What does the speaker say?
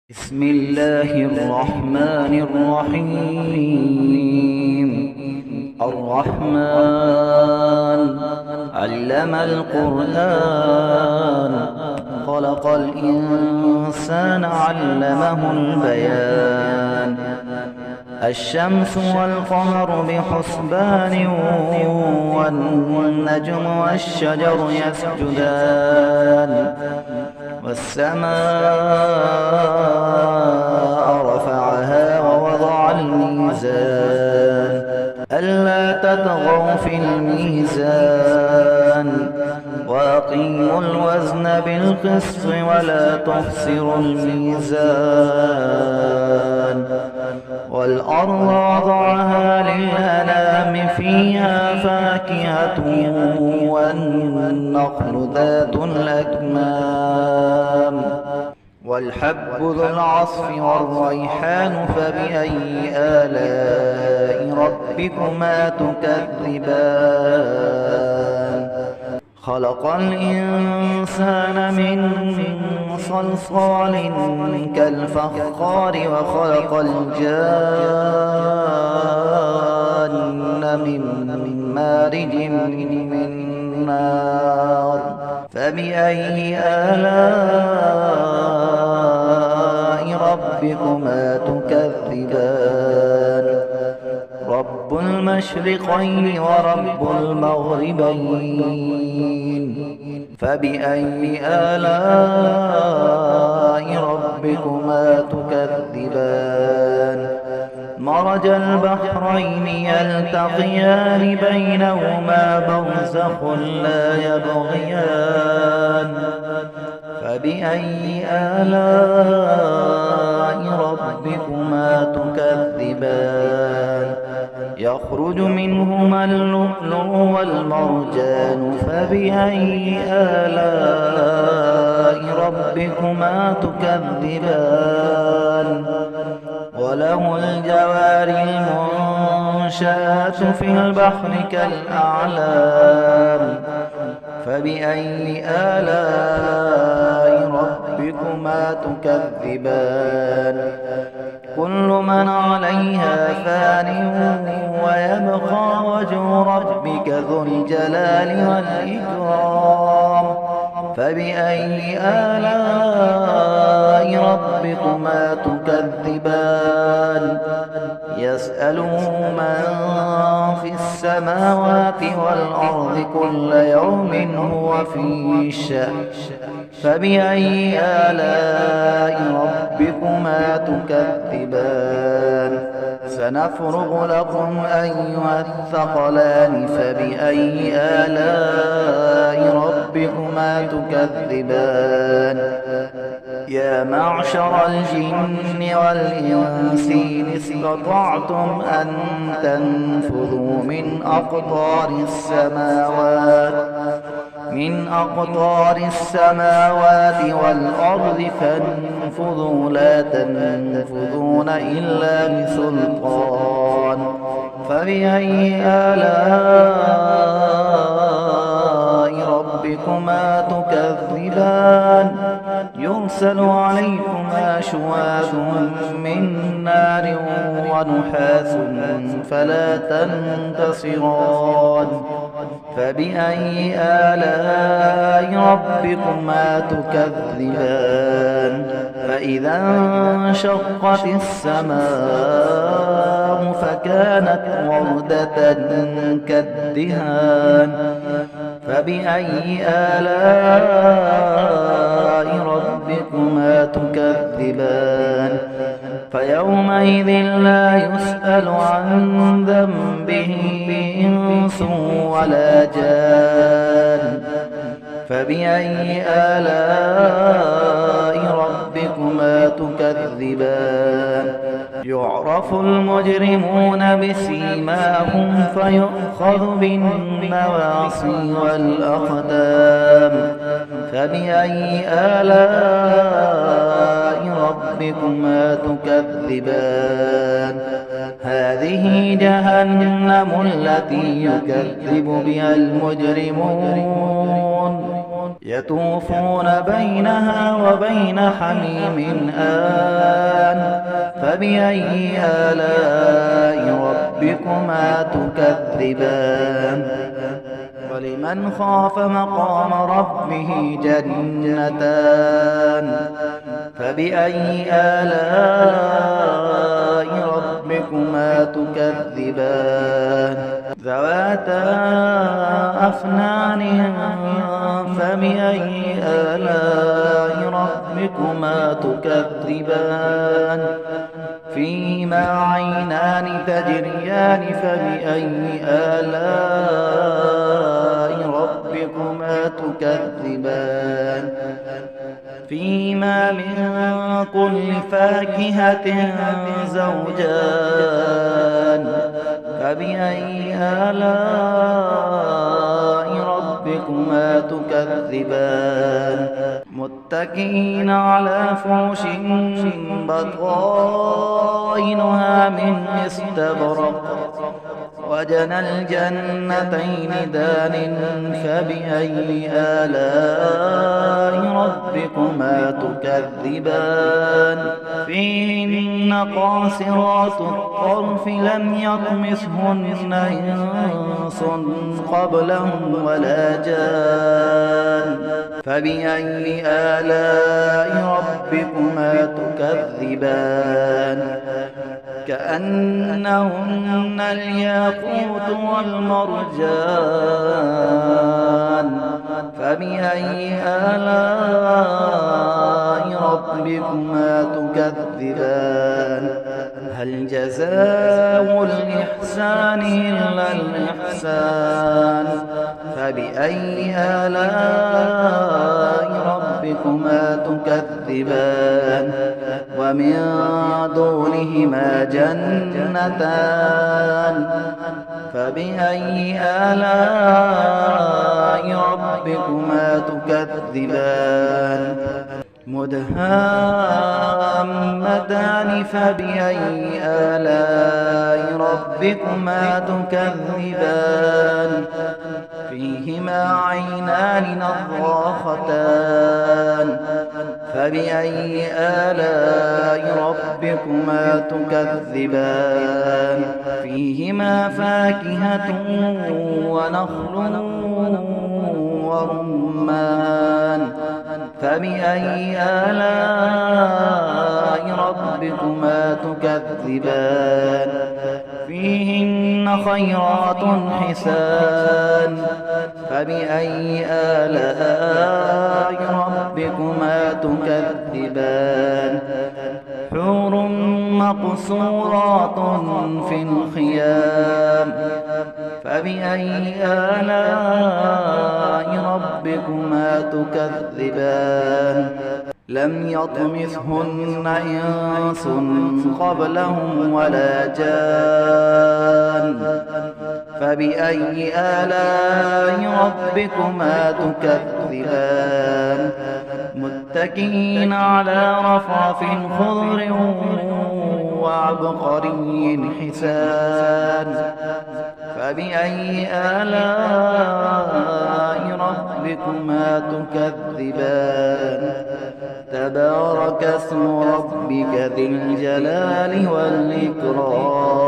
بسم الله الرحمن الرحيم. الرحمن علم القرآن، خلق الإنسان علمه البيان. الشمس والقمر بحسبان، والنجم والشجر يسجدان. والسماء رفعها ووضع الميزان، ألا تطغوا في الميزان، وأقيموا الوزن بالقسط ولا تخسروا الميزان. والأرض وضعها للأنام، فيها فاكهة والنخل ذات الأكمام، والحب ذو العصف والريحان. فبأي آلاء ربكما تكذبان؟ خلق الإنسان من صلصال كالفخار، وخلق الجان من مارج من نار. فبأي آلاء ربكما تكذبان؟ رب المشرقين ورب المغربين، فبأي آلاء ربكما تكذبان؟ مرج البحرين يلتقيان، بينهما برزخ لا يبغيان. فبأي آلاء ربكما تكذبان؟ يخرج منهما اللؤلؤ والمرجان. فبأي آلاء ربكما تكذبان؟ وله الجوار المنشآت في البحر كالأعلام. فبأي آلاء ربكما تكذبان؟ كل من عليها فان، ويبقى وجه ربك ذو الجلال والإكرام. فبأي آلاء ربكما تكذبان؟ يسأله من في السماوات والأرض، كل يوم هو في شأن. فبأي آلاء ربكما تكذبان؟ سنفرغ لكم أيها الثقلان. فبأي آلاء ربكما تكذبان؟ يا معشر الجن والإنس إن استطعتم أن تنفذوا من أقطار السماوات والأرض، فانفذوا لا تنفذون إلا بسلطان. فبأي آلاء ربكما تكذبان؟ يرسل عليكما شواظ من نار ونحاس فلا تنتصران. فبأي آلاء ربكما تكذبان؟ فإذا انشقت السماء فكانت وردة كالدهان. فبأي آلاء ربكما تكذبان؟ فيومئذ لا يسأل عن ذنبه إنس ولا جان. فبأي آلاء ربكما تكذبان؟ يعرف المجرمون بسيماهم، فيؤخذ بالنواصي والأقدام. فبأي آلاء ربكما تكذبان؟ هذه جهنم التي يكذب بها المجرمون، يطوفون بينها وبين حميم آن فبأي آلاء ربكما تكذبان ولمن خاف مقام ربه جنتان فبأي آلاء ربكما تكذبان ذواتا أفنان فبأي آلاء ربكما تكذبان فيهما عينان تجريان فبأي آلاء ربكما تكذبان فيهما من كل فاكهة زوجان فبأي آلاء ربكما تكذبان متكئين على فرش بطائنها من استبرق وجنى الجنتين دان فبأي آلاء ربكما تكذبان فيهن قاصرات الطرف لم يطمثهن إنس قبلهم ولا جان فبأي آلاء ربكما تكذبان كأنهن الياقوت والمرجان فبأي آلاء ربكما تكذبان هل جزاء الإحسان إلا الإحسان فبأي آلاء ربكما تكذبان ومن دونهما جنتان فبأي آلاء ربكما تكذبان مدهامتان فبأي آلاء ربكما تكذبان فيهما عينان نضاختان فبأي آلاء ربكما تكذبان فيهما فاكهة ونخل ورمان فبأي آلاء ربكما تكذبان فيهن خيرات حسان فبأي آلاء ربكما تكذبان حور مقصورات في الخيام فبأي آلاء ربكما تكذبان لم يطمثهن إنس قبلهم ولا جان فبأي آلاء ربكما تكذبان متكئين على رفرف خضر وعبقري حسان فبأي آلاء ربكما تكذبان تبارك اسم ربك ذي الجلال والإكرام